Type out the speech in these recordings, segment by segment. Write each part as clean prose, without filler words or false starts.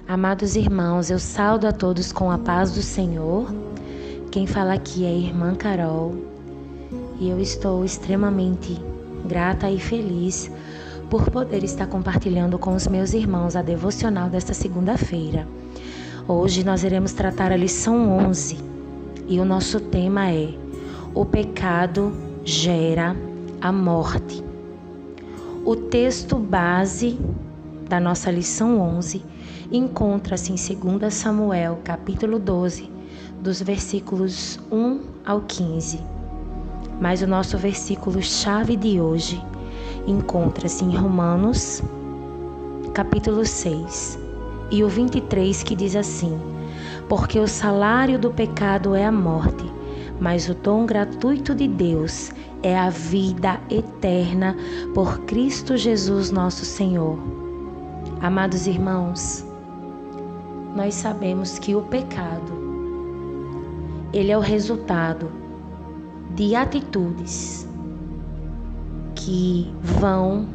Amados irmãos, eu saúdo a todos com a paz do Senhor. Quem fala aqui é a irmã Carol e eu estou extremamente grata e feliz por poder estar compartilhando com os meus irmãos a devocional desta segunda-feira. Hoje nós iremos tratar a lição 11 e o nosso tema é: o pecado gera a morte. O texto base da nossa lição 11 encontra-se em 2 Samuel, capítulo 12, dos versículos 1 ao 15. Mas o nosso versículo-chave de hoje encontra-se em Romanos, capítulo 6, e o 23, que diz assim: porque o salário do pecado é a morte, mas o dom gratuito de Deus é a vida eterna por Cristo Jesus nosso Senhor. Amados irmãos, nós sabemos que o pecado, ele é o resultado de atitudes que vão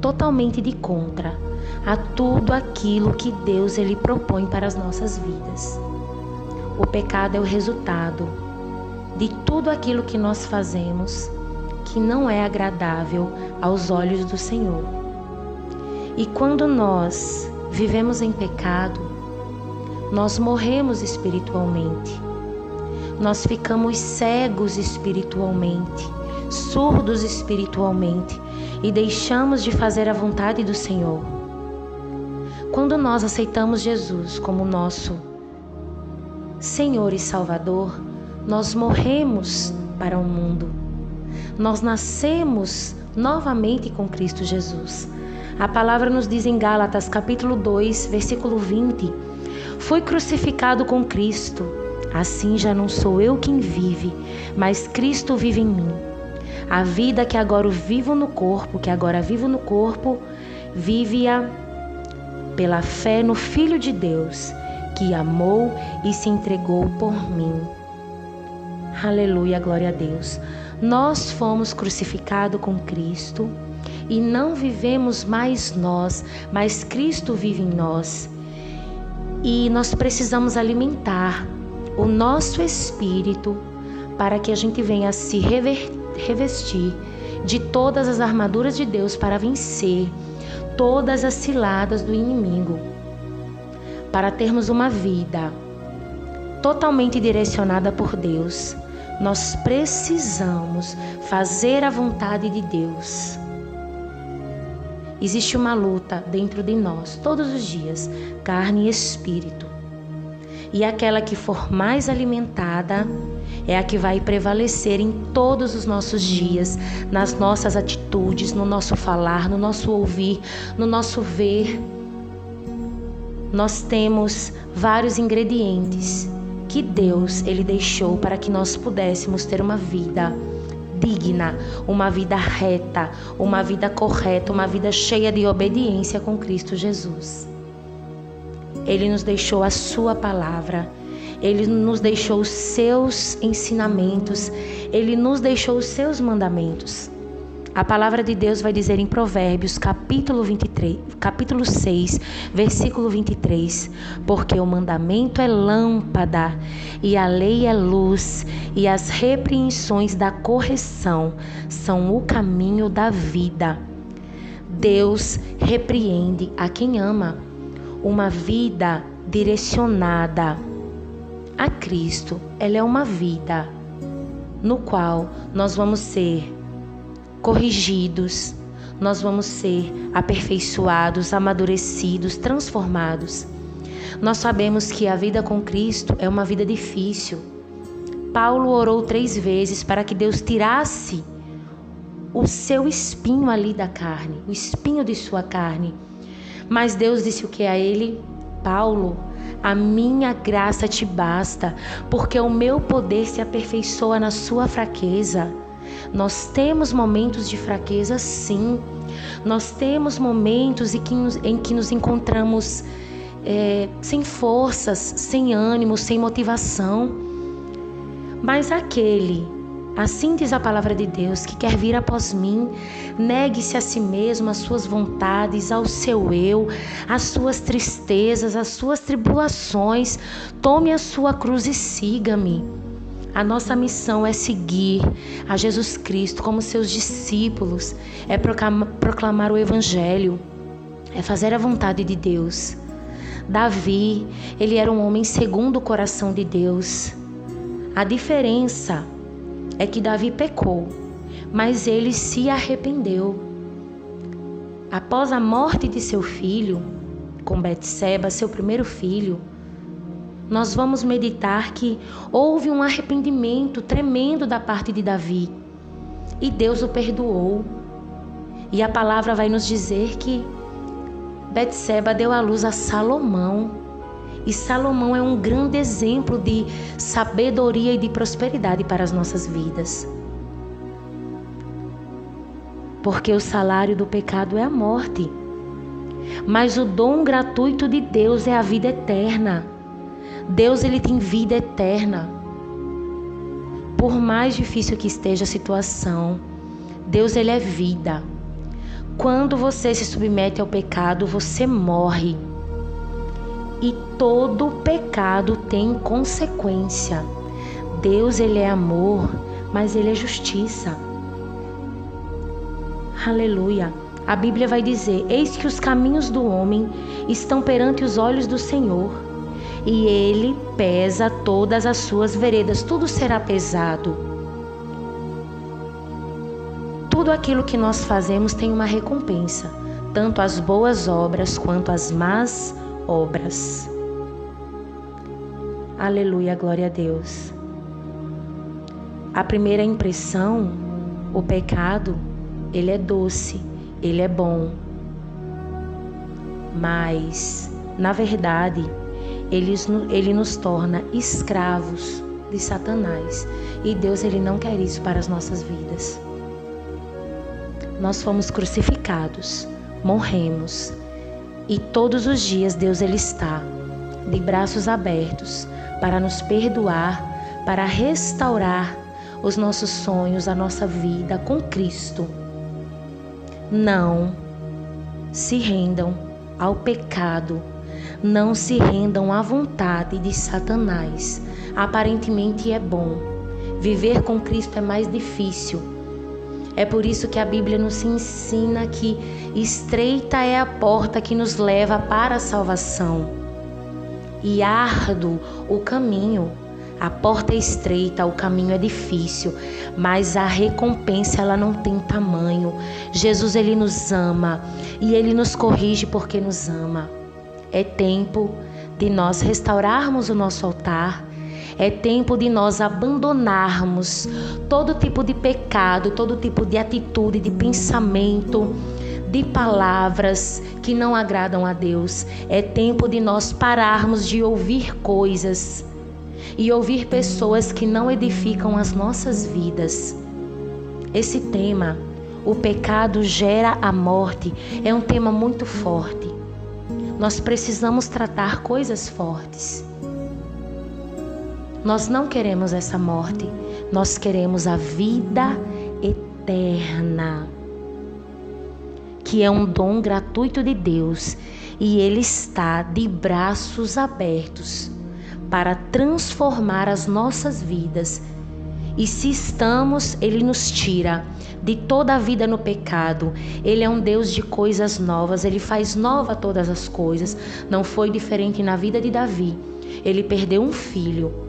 totalmente de contra a tudo aquilo que Deus ele propõe para as nossas vidas. O pecado é o resultado de tudo aquilo que nós fazemos que não é agradável aos olhos do Senhor. E quando nós vivemos em pecado, nós morremos espiritualmente. Nós ficamos cegos espiritualmente, surdos espiritualmente e deixamos de fazer a vontade do Senhor. Quando nós aceitamos Jesus como nosso Senhor e Salvador, nós morremos para o mundo. Nós nascemos novamente com Cristo Jesus. A palavra nos diz em Gálatas, capítulo 2, versículo 20: fui crucificado com Cristo, assim já não sou eu quem vive, mas Cristo vive em mim. A vida que agora vivo no corpo, vive-a pela fé no Filho de Deus, que amou e se entregou por mim. Aleluia, glória a Deus. Nós fomos crucificados com Cristo e não vivemos mais nós, mas Cristo vive em nós. E nós precisamos alimentar o nosso espírito para que a gente venha se revestir de todas as armaduras de Deus para vencer todas as ciladas do inimigo, para termos uma vida totalmente direcionada por Deus. Nós precisamos fazer a vontade de Deus. Existe uma luta dentro de nós todos os dias, carne e espírito. E aquela que for mais alimentada é a que vai prevalecer em todos os nossos dias, nas nossas atitudes, no nosso falar, no nosso ouvir, no nosso ver. Nós temos vários ingredientes que Deus ele deixou para que nós pudéssemos ter uma vida digna, uma vida reta, uma vida correta, uma vida cheia de obediência com Cristo Jesus. Ele nos deixou a sua palavra, ele nos deixou os seus ensinamentos, ele nos deixou os seus mandamentos. A palavra de Deus vai dizer em Provérbios, capítulo 6, versículo 23, porque o mandamento é lâmpada e a lei é luz, e as repreensões da correção são o caminho da vida. Deus repreende a quem ama. Uma vida direcionada a Cristo, ela é uma vida no qual nós vamos ser corrigidos, nós vamos ser aperfeiçoados, amadurecidos, transformados. Nós sabemos que a vida com Cristo é uma vida difícil. Paulo orou 3 vezes para que Deus tirasse o seu espinho ali da carne, o espinho de sua carne. Mas Deus disse o que a ele? Paulo, a minha graça te basta, porque o meu poder se aperfeiçoa na sua fraqueza. Nós temos momentos de fraqueza, sim. Nós temos momentos em que nos encontramos sem forças, sem ânimo, sem motivação. Mas aquele Assim diz a palavra de Deus, que quer vir após mim, negue-se a si mesmo, as suas vontades, ao seu eu, as suas tristezas, as suas tribulações, tome a sua cruz e siga-me. A nossa missão é seguir a Jesus Cristo como seus discípulos, é proclamar o Evangelho, é fazer a vontade de Deus. Davi, ele era um homem segundo o coração de Deus. A diferença é que Davi pecou, mas ele se arrependeu. Após a morte de seu filho, com Betseba, seu primeiro filho, nós vamos meditar que houve um arrependimento tremendo da parte de Davi e Deus o perdoou. E a palavra vai nos dizer que Betseba deu à luz a Salomão. E Salomão é um grande exemplo de sabedoria e de prosperidade para as nossas vidas. Porque o salário do pecado é a morte, mas o dom gratuito de Deus é a vida eterna. Deus, ele tem vida eterna. Por mais difícil que esteja a situação, Deus, ele é vida. Quando você se submete ao pecado, você morre. E todo pecado tem consequência. Deus, ele é amor, mas ele é justiça. Aleluia. A Bíblia vai dizer: eis que os caminhos do homem estão perante os olhos do Senhor, e ele pesa todas as suas veredas. Tudo será pesado. Tudo aquilo que nós fazemos tem uma recompensa, tanto as boas obras quanto as más obras. Aleluia, glória a Deus. A primeira impressão, o pecado, ele é doce, ele é bom. Mas, na verdade, ele nos torna escravos de Satanás. E Deus, ele não quer isso para as nossas vidas. Nós fomos crucificados, morremos. E todos os dias Deus, ele está de braços abertos para nos perdoar, para restaurar os nossos sonhos, a nossa vida com Cristo. Não se rendam ao pecado, não se rendam à vontade de Satanás. Aparentemente é bom, viver com Cristo é mais difícil. É por isso que a Bíblia nos ensina que estreita é a porta que nos leva para a salvação, e árduo o caminho. A porta é estreita, o caminho é difícil, mas a recompensa, ela não tem tamanho. Jesus, ele nos ama e ele nos corrige porque nos ama. É tempo de nós restaurarmos o nosso altar. É tempo de nós abandonarmos todo tipo de pecado, todo tipo de atitude, de pensamento, de palavras que não agradam a Deus. É tempo de nós pararmos de ouvir coisas e ouvir pessoas que não edificam as nossas vidas. Esse tema, o pecado gera a morte, é um tema muito forte. Nós precisamos tratar coisas fortes. Nós não queremos essa morte, nós queremos a vida eterna, que é um dom gratuito de Deus, e Ele está de braços abertos para transformar as nossas vidas. E se estamos, Ele nos tira de toda a vida no pecado. Ele é um Deus de coisas novas, Ele faz nova todas as coisas. Não foi diferente na vida de Davi. Ele perdeu um filho,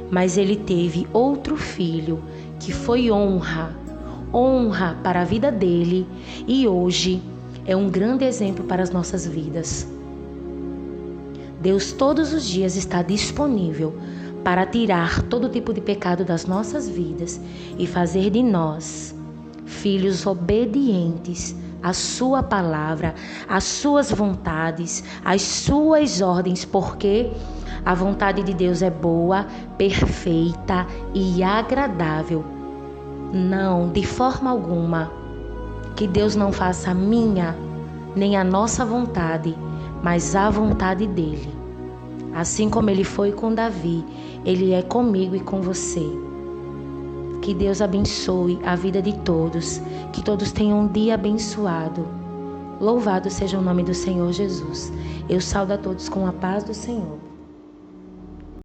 mas ele teve outro filho que foi honra para a vida dele, e hoje é um grande exemplo para as nossas vidas. Deus todos os dias está disponível para tirar todo tipo de pecado das nossas vidas e fazer de nós filhos obedientes à sua palavra, às suas vontades, às suas ordens, porque a vontade de Deus é boa, perfeita e agradável. Não, de forma alguma, que Deus não faça a minha nem a nossa vontade, mas a vontade dele. Assim como ele foi com Davi, ele é comigo e com você. Que Deus abençoe a vida de todos. Que todos tenham um dia abençoado. Louvado seja o nome do Senhor Jesus. Eu saúdo a todos com a paz do Senhor.